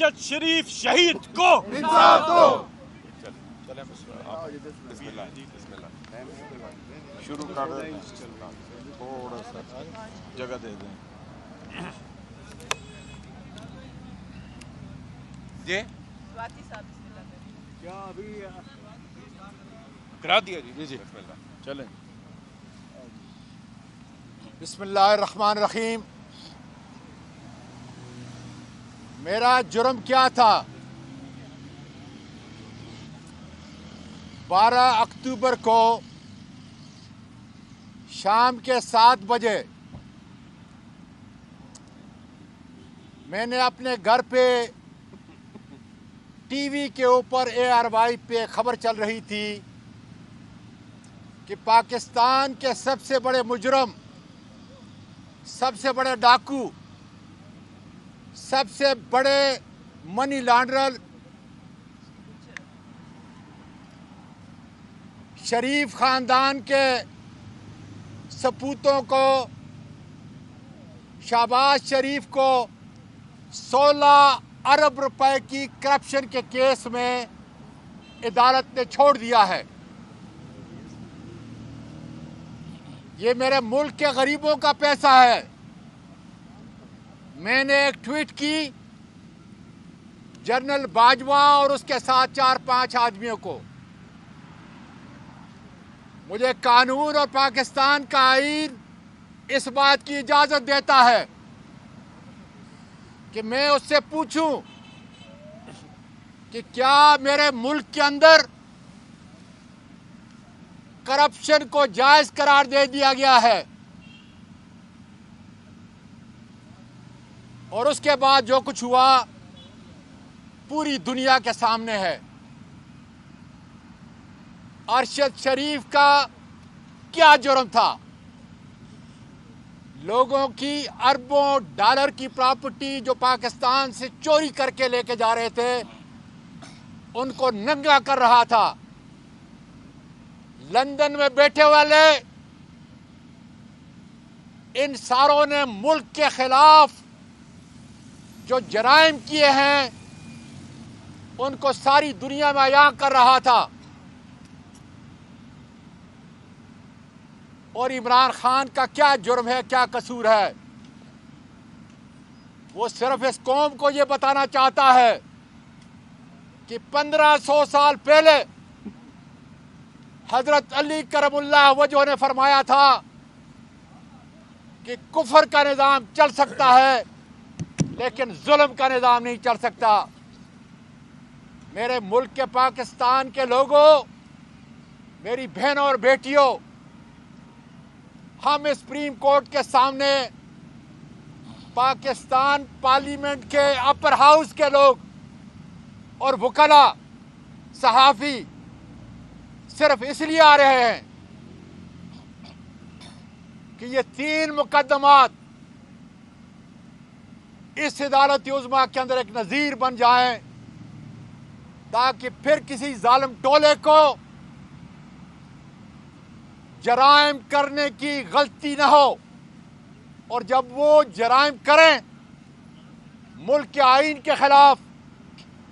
शरीफ शहीद को इंसाफ दो। शुरू कर दें, थोड़ा सा जगह दे दें। जी क्या अभी करा दिया जी। जी चलें। बिस्मिल्लाहिर्रहमानिर्रहीम। मेरा जुर्म क्या था? 12 अक्टूबर को शाम के 7 बजे मैंने अपने घर पे टीवी के ऊपर ARY पे खबर चल रही थी कि पाकिस्तान के सबसे बड़े मुजरम, सबसे बड़े डाकू, सबसे बड़े मनी लॉन्ड्रर शरीफ खानदान के सपूतों को, शहबाज शरीफ को 16 अरब रुपए की करप्शन के केस में अदालत ने छोड़ दिया है। ये मेरे मुल्क के गरीबों का पैसा है। मैंने एक ट्वीट की जनरल बाजवा और उसके साथ 4-5 आदमियों को। मुझे कानून और पाकिस्तान का आईन इस बात की इजाज़त देता है कि मैं उससे पूछूं कि क्या मेरे मुल्क के अंदर करप्शन को जायज़ करार दे दिया गया है। और उसके बाद जो कुछ हुआ पूरी दुनिया के सामने है। अरशद शरीफ का क्या जुर्म था? लोगों की अरबों डॉलर की प्रॉपर्टी जो पाकिस्तान से चोरी करके लेके जा रहे थे, उनको नंगा कर रहा था। लंदन में बैठे वाले इन सारों ने मुल्क के खिलाफ जो जराइम किए हैं उनको सारी दुनिया में अयां कर रहा था। और इमरान खान का क्या जुर्म है, क्या कसूर है? वो सिर्फ इस कौम को ये बताना चाहता है कि 1500 साल पहले हजरत अली करमुल्लाह वजह ने फरमाया था कि कुफर का निज़ाम चल सकता है लेकिन जुल्म का निज़ाम नहीं चल सकता। मेरे मुल्क के पाकिस्तान के लोगों, मेरी बहनों और बेटियों, हम सुप्रीम कोर्ट के सामने, पाकिस्तान पार्लियामेंट के अपर हाउस के लोग और वकला, सहाफ़ी सिर्फ इसलिए आ रहे हैं कि ये 3 मुकदमात इस अदालत उज़्मा के अंदर एक नज़ीर बन जाएं, ताकि फिर किसी जालिम टोले को जराइम करने की गलती न हो। और जब वो जराइम करें मुल्क के आईन के खिलाफ,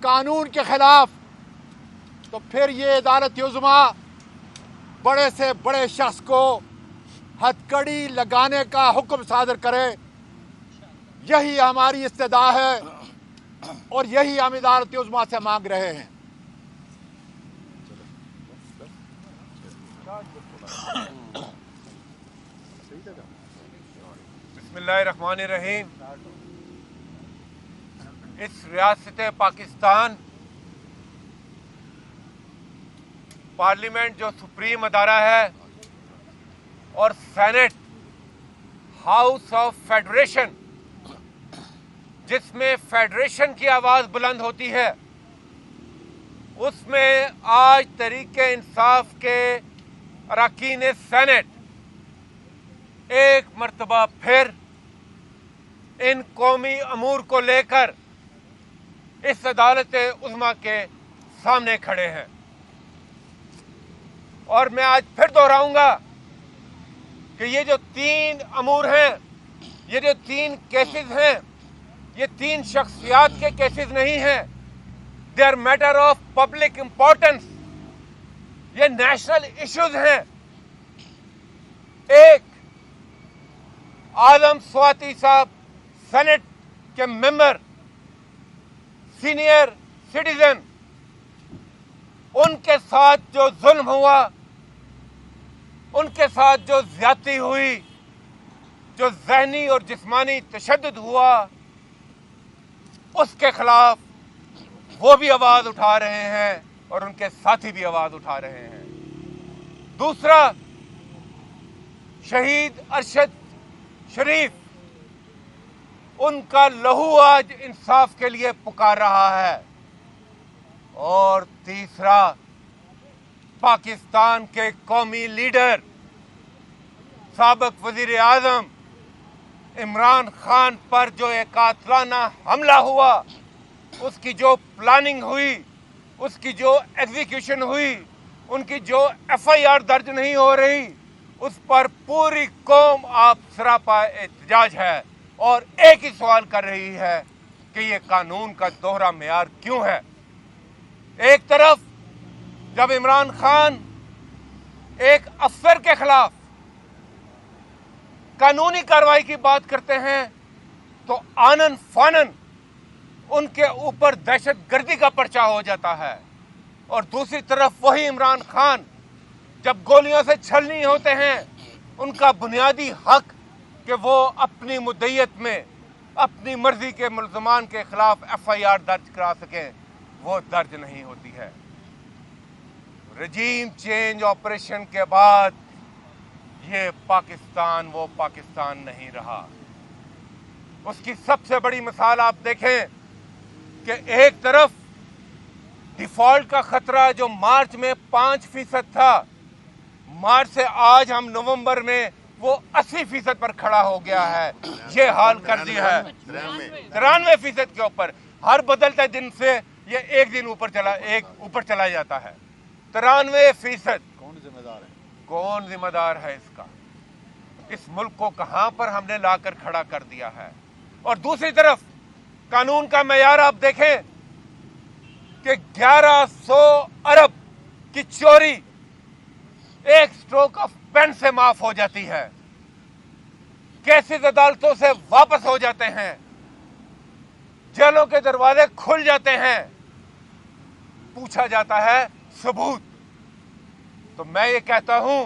कानून के खिलाफ, तो फिर ये अदालत उज़्मा बड़े से बड़े शख्स को हथकड़ी लगाने का हुक्म सादर करे। यही हमारी इस्तदा है और यही हम अदालत उज़्मा से मांग रहे हैं। बिस्मिल्लाहिर्रहमानिर्रहीम। इस रियासत पाकिस्तान पार्लियामेंट जो सुप्रीम अदारा है और सेनेट हाउस ऑफ फेडरेशन, जिसमें फेडरेशन की आवाज़ बुलंद होती है, उसमें आज तहरीक इंसाफ के अरकान सेनेट एक मर्तबा फिर इन कौमी अमूर को लेकर इस अदालत उज़्मा के सामने खड़े हैं। और मैं आज फिर दोहराऊंगा कि ये जो 3 अमूर हैं, ये जो 3 केसेस हैं, ये 3 शख्सियात के केसेस नहीं हैं, they are matter of public importance, ये नेशनल इश्यूज हैं। एक, आदम स्वाति साहब सेनेट के मेंबर, सीनियर सिटीजन, उनके साथ जो जुल्म हुआ, उनके साथ जो ज्यादती हुई, जो ज़हनी और जिस्मानी तशद्दुद हुआ, उसके खिलाफ वो भी आवाज उठा रहे हैं और उनके साथी भी आवाज उठा रहे हैं। दूसरा, शहीद अरशद शरीफ, उनका लहू आज इंसाफ के लिए पुकार रहा है। और तीसरा, पाकिस्तान के कौमी लीडर, साबिक वजीर आजम इमरान खान पर जो एक कातिलाना हमला हुआ, उसकी जो प्लानिंग हुई, उसकी जो एग्जीक्यूशन हुई, उनकी जो FIR दर्ज नहीं हो रही, उस पर पूरी कौम आप सरापा एहतजाज है और एक ही सवाल कर रही है कि ये कानून का दोहरा मेयार क्यों है। एक तरफ जब इमरान खान एक अफसर के खिलाफ कानूनी कार्रवाई की बात करते हैं तो आनन फानन उनके ऊपर दहशतगर्दी का पर्चा हो जाता है, और दूसरी तरफ वही इमरान खान जब गोलियों से छलनी होते हैं, उनका बुनियादी हक कि वो अपनी मुद्दईयत में अपनी मर्जी के मुल्ज़मान के खिलाफ FIR दर्ज करा सकें, वो दर्ज नहीं होती है। रजीम चेंज ऑपरेशन के बाद ये पाकिस्तान वो पाकिस्तान नहीं रहा। उसकी सबसे बड़ी मिसाल आप देखें कि एक तरफ डिफॉल्ट का खतरा जो मार्च में 5% था, मार्च से आज हम नवंबर में वो 80% पर खड़ा हो गया है। ये हाल कर दिया है 93% के ऊपर। हर बदलते दिन से ये एक दिन ऊपर चला जाता है। 93%। कौन जिम्मेदार है इसका? इस मुल्क को कहां पर हमने लाकर खड़ा कर दिया है। और दूसरी तरफ कानून का मेयार आप देखें कि 1100 अरब की चोरी एक स्ट्रोक ऑफ पेन से माफ हो जाती है, केसेस अदालतों से वापस हो जाते हैं, जेलों के दरवाजे खुल जाते हैं। पूछा जाता है सबूत। तो मैं ये कहता हूं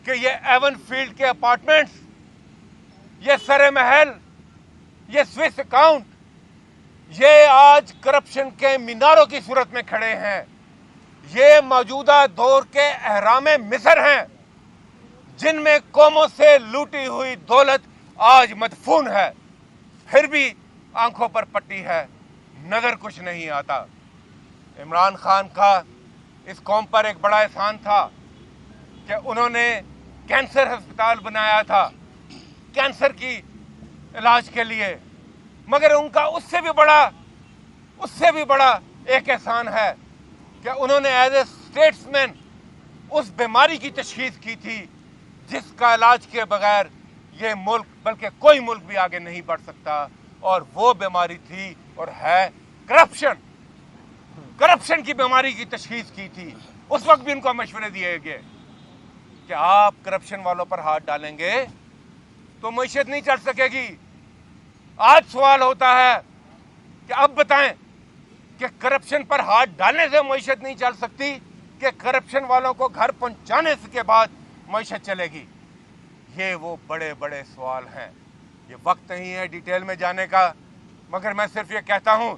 कि ये एवन फील्ड के अपार्टमेंट्स, ये सरे महल, ये स्विस अकाउंट, ये आज करप्शन के मीनारों की सूरत में खड़े हैं। ये मौजूदा दौर के अहरामे मिस्र हैं, जिनमें कौमों से लूटी हुई दौलत आज मदफून है, फिर भी आंखों पर पट्टी है, नजर कुछ नहीं आता। इमरान खान का इस कौम पर एक बड़ा एहसान था कि उन्होंने कैंसर अस्पताल बनाया था कैंसर की इलाज के लिए, मगर उनका उससे भी बड़ा एक एहसान है कि उन्होंने एज ए स्टेट्समैन उस बीमारी की तशखीस की थी जिसका इलाज के बगैर ये मुल्क, बल्कि कोई मुल्क भी आगे नहीं बढ़ सकता। और वो बीमारी थी और है करप्शन। करप्शन की बीमारी की तशखीस की थी। उस वक्त भी उनको मशवरे दिए गए कि आप करप्शन वालों पर हाथ डालेंगे तो मईशत नहीं चल सकेगी। आज सवाल होता है कि अब बताएं कि करप्शन पर हाथ डालने से मईशत नहीं चल सकती कि करप्शन वालों को घर पहुंचाने के बाद मईशत चलेगी? ये वो बड़े बड़े सवाल हैं। ये वक्त नहीं है डिटेल में जाने का, मगर मैं सिर्फ ये कहता हूं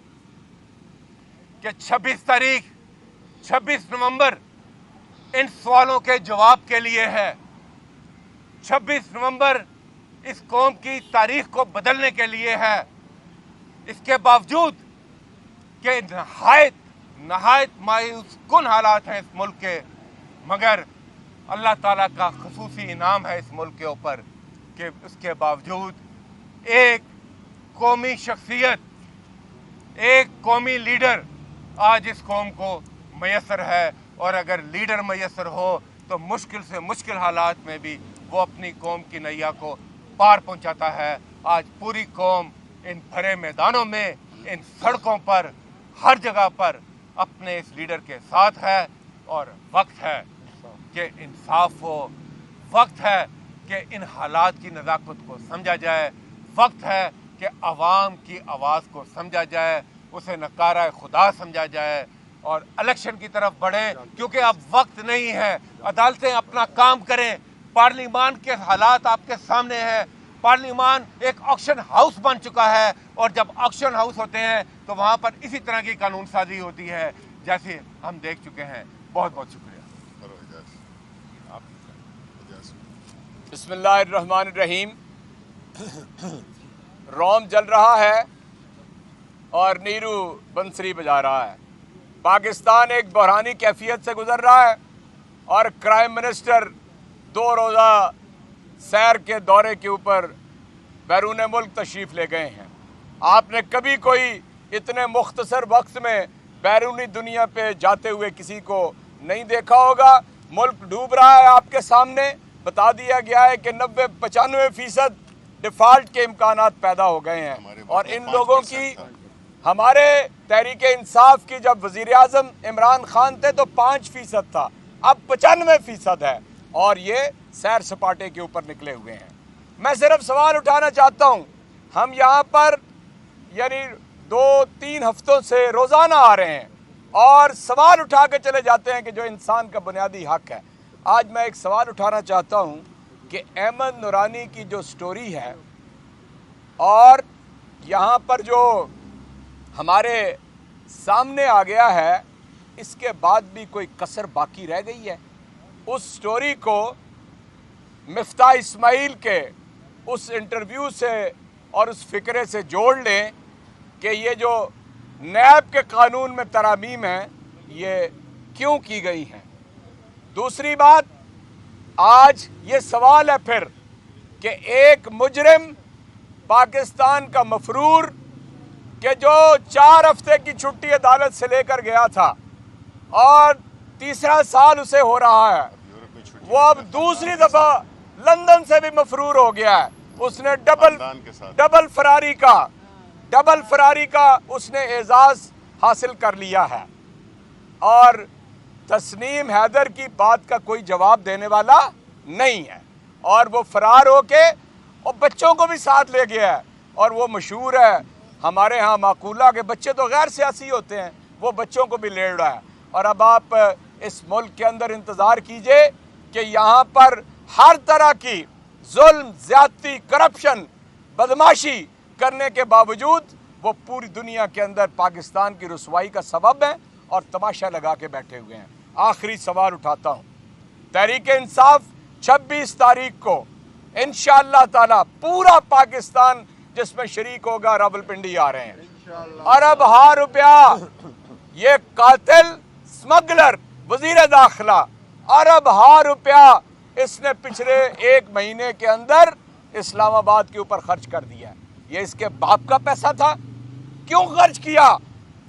कि 26 नवंबर इन सवालों के जवाब के लिए है। 26 नवंबर इस कौम की तारीख को बदलने के लिए है। इसके बावजूद कि नहायत मायूस कुन हालात हैं इस मुल्क के, मगर अल्लाह ताला का खुसूसी इनाम है इस मुल्क के ऊपर कि उसके बावजूद एक कौमी शख्सियत, एक कौमी लीडर आज इस कौम को मैसर है। और अगर लीडर मैसर हो तो मुश्किल से मुश्किल हालात में भी वो अपनी कौम की नैया को पार पहुंचाता है। आज पूरी कौम इन भरे मैदानों में, इन सड़कों पर, हर जगह पर अपने इस लीडर के साथ है। और वक्त है कि इंसाफ हो, वक्त है कि इन हालात की नज़ाकत को समझा जाए, वक्त है कि आवाम की आवाज़ को समझा जाए, उसे नकारा खुदा समझा जाए और इलेक्शन की तरफ बढ़ें, क्योंकि अब वक्त नहीं है। अदालतें अपना काम करें, पार्लियामान के हालात आपके सामने हैं। पार्लियामान एक ऑक्शन हाउस बन चुका है और जब ऑक्शन हाउस होते हैं तो वहाँ पर इसी तरह की कानून साजी होती है जैसे हम देख चुके हैं। बहुत बहुत शुक्रिया। बिस्मिल्लाहिर्रहमानिर्रहीम। रोम जल रहा है और नीरू बंसरी बजा रहा है। पाकिस्तान एक बहरानी कैफियत से गुजर रहा है और क्राइम मिनिस्टर 2 रोज़ा सैर के दौरे के ऊपर बैरून मुल्क तशरीफ़ ले गए हैं। आपने कभी कोई इतने मुख्तसर वक्त में बैरूनी दुनिया पे जाते हुए किसी को नहीं देखा होगा। मुल्क डूब रहा है, आपके सामने बता दिया गया है कि 90-95% डिफ़ाल्ट के इम्कानात पैदा हो गए हैं। और इन लोगों की, हमारे तहरीक इंसाफ की जब वज़ीर आज़म इमरान खान थे तो 5% था, अब 95% है और ये सैर सपाटे के ऊपर निकले हुए हैं। मैं सिर्फ सवाल उठाना चाहता हूँ, हम यहाँ पर यानी 2-3 हफ्तों से रोज़ाना आ रहे हैं और सवाल उठा के चले जाते हैं कि जो इंसान का बुनियादी हक है। आज मैं एक सवाल उठाना चाहता हूँ कि अहमद नूरानी की जो स्टोरी है और यहाँ पर जो हमारे सामने आ गया है, इसके बाद भी कोई कसर बाकी रह गई है। उस स्टोरी को मिफ्ता इस्माइल के उस इंटरव्यू से और उस फिक्रे से जोड़ लें कि ये जो नैब के कानून में तरामीम है ये क्यों की गई हैं। दूसरी बात, आज ये सवाल है फिर कि एक मुजरिम पाकिस्तान का मफरूर कि जो 4 हफ्ते की छुट्टी अदालत से लेकर गया था और तीसरा साल उसे हो रहा है, वो अब दूसरी दफा लंदन से भी मफरूर हो गया है। उसने डबल फरारी का उसने एजाज हासिल कर लिया है और तस्नीम हैदर की बात का कोई जवाब देने वाला नहीं है और वो फरार होके और बच्चों को भी साथ ले गया है। और वो मशहूर है हमारे यहाँ माकूला के बच्चे तो गैर सियासी होते हैं, वो बच्चों को भी ले रहा है। और अब आप इस मुल्क के अंदर इंतज़ार कीजिए कि यहाँ पर हर तरह की जुल्म, ज़्यादती, करप्शन, बदमाशी करने के बावजूद वो पूरी दुनिया के अंदर पाकिस्तान की रुसवाई का सबब है और तमाशा लगा के बैठे हुए हैं। आखिरी सवाल उठाता हूँ, तहरीक इंसाफ 26 तारीख को इंशाअल्लाह ताला पूरा पाकिस्तान जिसमें शरीक होगा, रावलपिंडी आ रहे हैं। अरब रुपया ये कातिल स्मगलर वजीर दाखिला अरब रुपया इसने पिछले 1 महीने के अंदर इस्लामाबाद के ऊपर खर्च कर दिया है। ये इसके बाप का पैसा था, क्यों खर्च किया?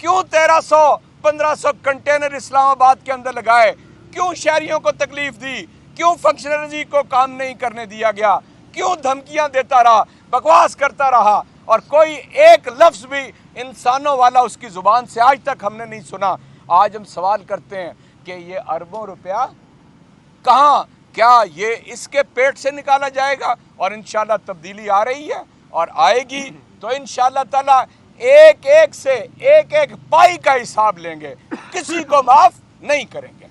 क्यों 1300-1500 कंटेनर इस्लामाबाद के अंदर लगाए? क्यों शहरियों को तकलीफ दी? क्यों फंक्शनरी को काम नहीं करने दिया गया? क्यों धमकियां देता रहा, बकवास करता रहा और कोई एक लफ्ज भी इंसानों वाला उसकी जुबान से आज तक हमने नहीं सुना। आज हम सवाल करते हैं कि ये अरबों रुपया कहाँ, क्या ये इसके पेट से निकाला जाएगा? और इंशाल्लाह तब्दीली आ रही है और आएगी तो इंशाल्लाह ताला एक एक पाई का हिसाब लेंगे, किसी को माफ नहीं करेंगे।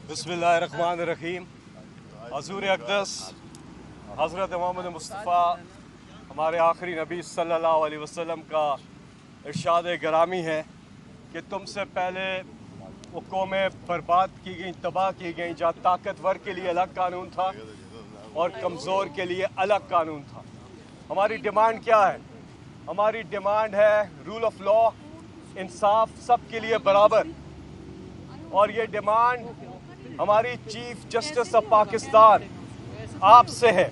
बिस्मिल्लाहिर्रहमानिर्रहीम। हज़ूर अक़दस हज़रत मोहम्मद मुस्तफ़ा हमारे आखिरी नबी सल्लल्लाहु अलैहि वसल्लम का इरशाद गिरामी है कि तुमसे पहले वो कौमें बर्बाद की गई, तबाह की गई, जहाँ ताकतवर के लिए अलग कानून था और कमज़ोर के लिए अलग कानून था। हमारी डिमांड क्या है? हमारी डिमांड है रूल ऑफ लॉ, इंसाफ, सब के लिए बराबर। और ये डिमांड हमारी चीफ जस्टिस ऑफ पाकिस्तान आपसे है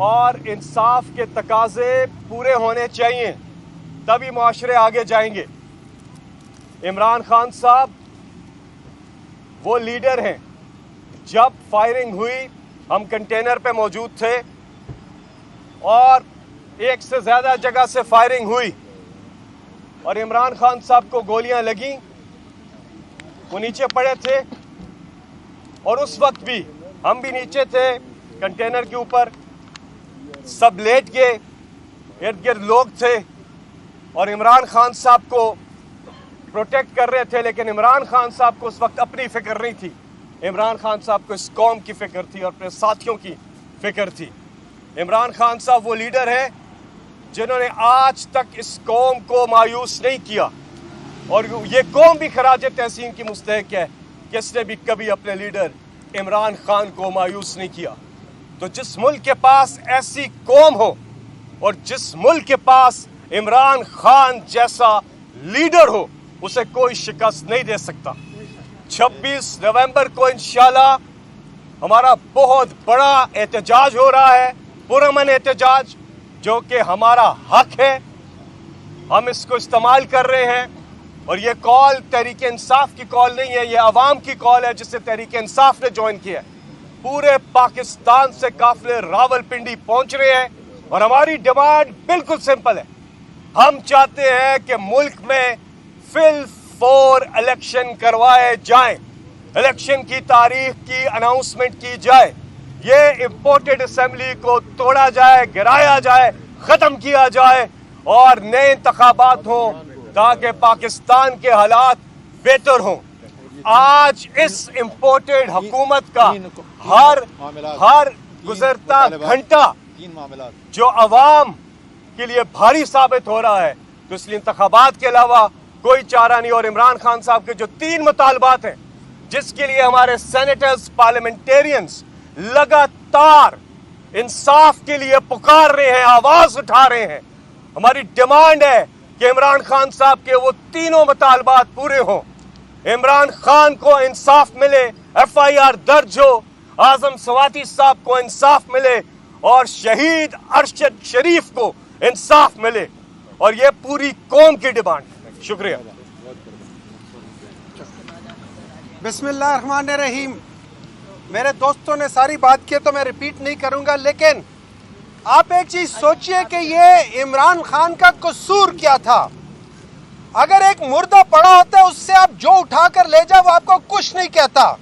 और इंसाफ के तकाजे पूरे होने चाहिए, तभी मुआशरे आगे जाएंगे। इमरान खान साहब वो लीडर हैं, जब फायरिंग हुई हम कंटेनर पे मौजूद थे और एक से ज़्यादा जगह से फायरिंग हुई और इमरान खान साहब को गोलियां लगी। वो नीचे पड़े थे और उस वक्त भी हम भी नीचे थे कंटेनर के ऊपर, सब लेट गए, इर्द गिर्द लोग थे और इमरान खान साहब को प्रोटेक्ट कर रहे थे। लेकिन इमरान खान साहब को उस वक्त अपनी फिक्र नहीं थी, इमरान खान साहब को इस कौम की फिक्र थी और अपने साथियों की फिक्र थी। इमरान खान साहब वो लीडर है जिन्होंने आज तक इस कौम को मायूस नहीं किया और ये कौम भी खराज तहसीन की मुस्तहक है कि इसने भी कभी अपने लीडर इमरान खान को मायूस नहीं किया। तो जिस मुल्क के पास ऐसी कौम हो और जिस मुल्क के पास इमरान खान जैसा लीडर हो, उसे कोई शिकस्त नहीं दे सकता। 26 नवंबर को इंशाल्लाह हमारा बहुत बड़ा एहतजाज हो रहा है, पुरअमन एहतजाज, जो कि हमारा हक है, हम इसको इस्तेमाल कर रहे हैं। और ये कॉल तहरीक इंसाफ की कॉल नहीं है, ये अवाम की कॉल है जिसे तहरीक इंसाफ ने ज्वाइन किया है। पूरे पाकिस्तान से काफिले रावलपिंडी पहुंच रहे हैं और हमारी डिमांड बिल्कुल सिंपल है। हम चाहते हैं कि मुल्क में फिल 4 इलेक्शन करवाए जाएं, इलेक्शन की तारीख की अनाउंसमेंट की जाए, ये इंपोर्टेड असेंबली को तोड़ा जाए, गिराया जाए, खत्म किया जाए और नए इंतखाबात हों ताकि पाकिस्तान के हालात बेहतर हों। आज इस इंपोर्टेड हुकूमत का हर गुजरता घंटा जो अवाम के लिए भारी साबित हो रहा है, तो इसलिए इंतखाबात के अलावा कोई चारा नहीं। और इमरान खान साहब के जो 3 मुतालबात हैं जिसके लिए हमारे सेनेटर्स, पार्लियामेंटेरियंस लगातार इंसाफ के लिए पुकार रहे हैं, आवाज उठा रहे हैं, हमारी डिमांड है कि इमरान खान साहब के वो 3 मुतालबात पूरे हों। इमरान खान को इंसाफ मिले, FIR दर्ज हो, आजम सवाती साहब को इंसाफ मिले और शहीद अरशद शरीफ को इंसाफ मिले, और ये पूरी कौम की डिमांड है। शुक्रिया। बिस्मिल्लाहिर्रहमानिर्रहीम। मेरे दोस्तों ने सारी बात की तो मैं रिपीट नहीं करूंगा, लेकिन आप एक चीज सोचिए कि ये इमरान खान का कसूर क्या था। अगर एक मुर्दा पड़ा होता है, उससे आप जो उठाकर ले जाओ वो आपको कुछ नहीं कहता,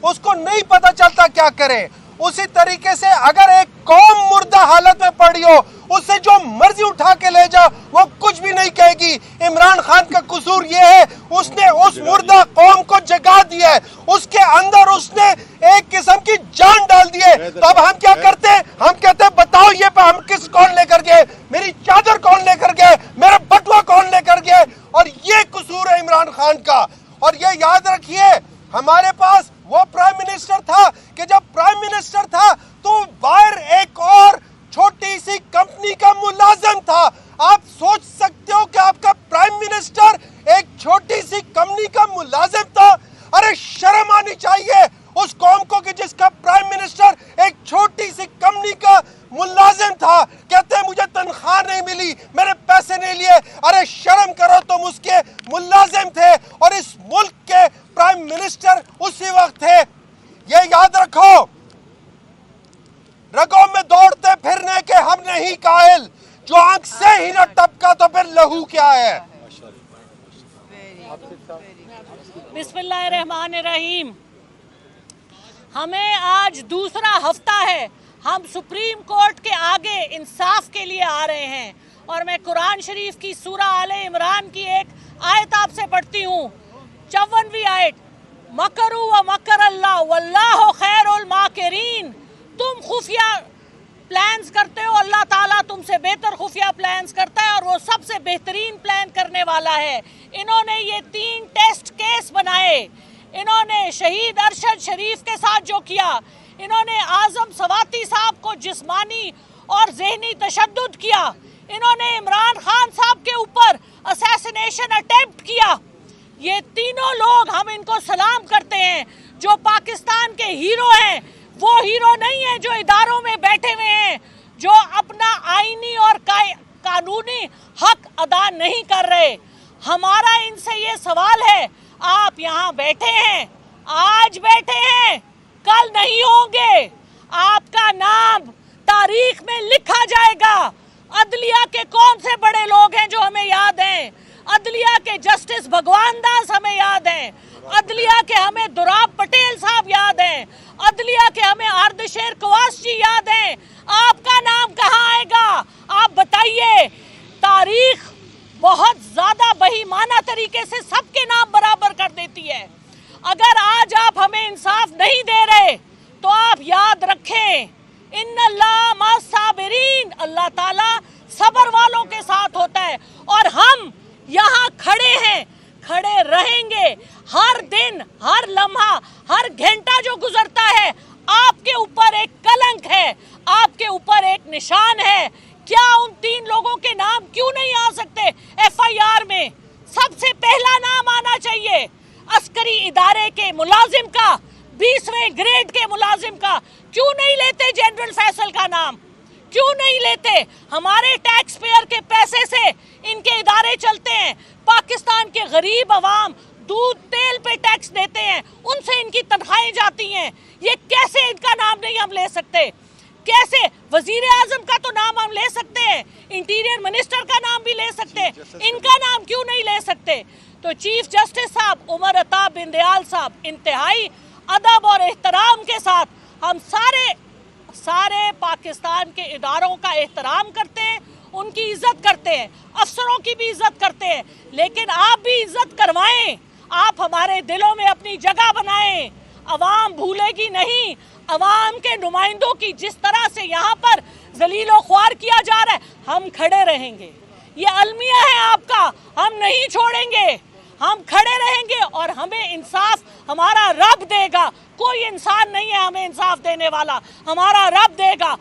उसको नहीं पता चलता क्या करे। उसी तरीके से अगर एक कौम मुर्दा हालत में पड़ी हो, उससे जो मर्जी उठा के ले जाओ वो कुछ भी नहीं कहेगी। इमरान खान का कसूर ये है, उसने उस मुर्दा कौम को जगा दिया है, उसके अंदर उसने एक किस्म की जान डाल दी है। तो अब हम क्या करते हैं? हम कहते हैं बताओ ये पे हम किस कौन लेकर गए, मेरी चादर कौन लेकर गए, मेरा बटुआ कौन लेकर गए। और ये कसूर है इमरान खान का। और ये याद रखिए, हमारे पास वो प्राइम मिनिस्टर था कि जब प्राइम मिनिस्टर था तो बाहर एक और छोटी सी कंपनी का मुलाजिम था। आप सोच सकते हो कि आपका प्राइम मिनिस्टर एक छोटी सी कंपनी का मुलाजिम था। अरे शर्म आनी चाहिए उस कौम को कि जिसका प्राइम मिनिस्टर एक छोटी सी कंपनी का मुलाजिम था। कहते हैं मुझे तनख्वाह नहीं मिली, मेरे पैसे नहीं लिए। अरे शर्म करो, तुम उसके मुलाजिम थे और इस मुल्क के प्राइम मिनिस्टर उसी वक्त थे। ये याद रखो, रगों में दौड़ते फिरने के हम नहीं कायल, जो आंख से ही न टपका तो फिर लहू क्या है। बिस्मिल्लाहिर्रहमानिर्रहीम। हमें आज दूसरा हफ्ता है, हम सुप्रीम कोर्ट के आगे इंसाफ के लिए आ रहे हैं। और मैं कुरान शरीफ की सूरा आले इमरान की एक आयत आपसे पढ़ती हूँ, 54वीं आयत, मकरू व मकर अल्लाह वल्लाहु खैरुल माकिरीन। तुम खुफिया प्लान्स करते हो, अल्लाह ताला तुमसे बेहतर खुफिया प्लान्स करता है और वो सबसे बेहतरीन प्लान करने वाला है। इन्होंने ये 3 टेस्ट केस बनाए, इन्होंने शहीद अरशद शरीफ के साथ जो किया, इन्होंने आजम सवाती साहब को जिस्मानी और जहनी तशद्दुद किया, इन्होंने इमरान खान साहब के ऊपर असैसिनेशन अटेम्प्ट किया। ये तीनों लोग, हम इनको सलाम करते हैं, जो पाकिस्तान के हीरो हैं। वो हीरो नहीं है जो इदारों में बैठे हुए हैं, जो अपना आईनी और कानूनी हक अदा नहीं कर रहे। हमारा इनसे ये सवाल है, आप यहाँ बैठे हैं, आज बैठे हैं, कल नहीं होंगे। आपका नाम तारीख में लिखा जाएगा। अदलिया के कौन से बड़े लोग हैं जो हमें याद हैं? अदलिया के जस्टिस भगवान दास हमें याद हैं, अदलिया के हमें दुराब पटेल साहब याद हैं, अदलिया के हमें आर्दशेर कवास जी याद हैं। आपका नाम कहाँ आएगा? आप बताइए। तारीख बहुत ज्यादा बेईमाना तरीके से सबके नाम बराबर कर देती है। अगर आज आप हमें इंसाफ नहीं दे रहे तो आप याद रखें, इन्नल्लाह मस्साबिरीन, अल्लाह ताला सबर वालों के साथ होता है। और हम यहाँ खड़े हैं, खड़े रहेंगे। हर दिन, हर लम्हा, हर घंटा जो गुजरता है आपके ऊपर एक कलंक है, आपके ऊपर एक निशान है। क्या उन 3 लोगों के नाम क्यों नहीं आ सकते FIR में? सबसे पहला नाम आना चाहिए अस्करी इदारे के मुलाजिम का, 20वें ग्रेड के मुलाजिम का। क्यों नहीं लेते जनरल फैसल का नाम? क्यों नहीं लेते? हमारे टैक्स पेयर के पैसे से इनके इदारे चलते हैं। पाकिस्तान के गरीब अवाम दूध तेल पे टैक्स देते हैं, उनसे इनकी तनख्वाहें जाती हैं। ये कैसे इनका नाम नहीं हम ले सकते? कैसे? वजीर आजम का तो नाम हम ले सकते हैं, इंटीरियर मिनिस्टर का नाम भी ले सकते हैं, इनका नाम क्यों नहीं ले सकते? तो चीफ जस्टिस साहब उमर अता बिन दयाल साहब इंतहाई अदब और एहतराम के साथ हम सारे पाकिस्तान के इदारों का एहतराम करते हैं, उनकी इज्जत करते हैं, अफसरों की भी इज्जत करते हैं, लेकिन आप भी इज्जत करवाएं। आप हमारे दिलों में अपनी जगह बनाएं। अवाम भूलेगी नहीं, अवाम के नुमाइंदों की जिस तरह से यहाँ पर जलीलो ख्वार किया जा रहा है, हम खड़े रहेंगे। ये अलमिया है आपका, हम नहीं छोड़ेंगे, हम खड़े रहेंगे और हमें इंसाफ हमारा रब देगा। कोई इंसान नहीं है हमें इंसाफ देने वाला, हमारा रब देगा।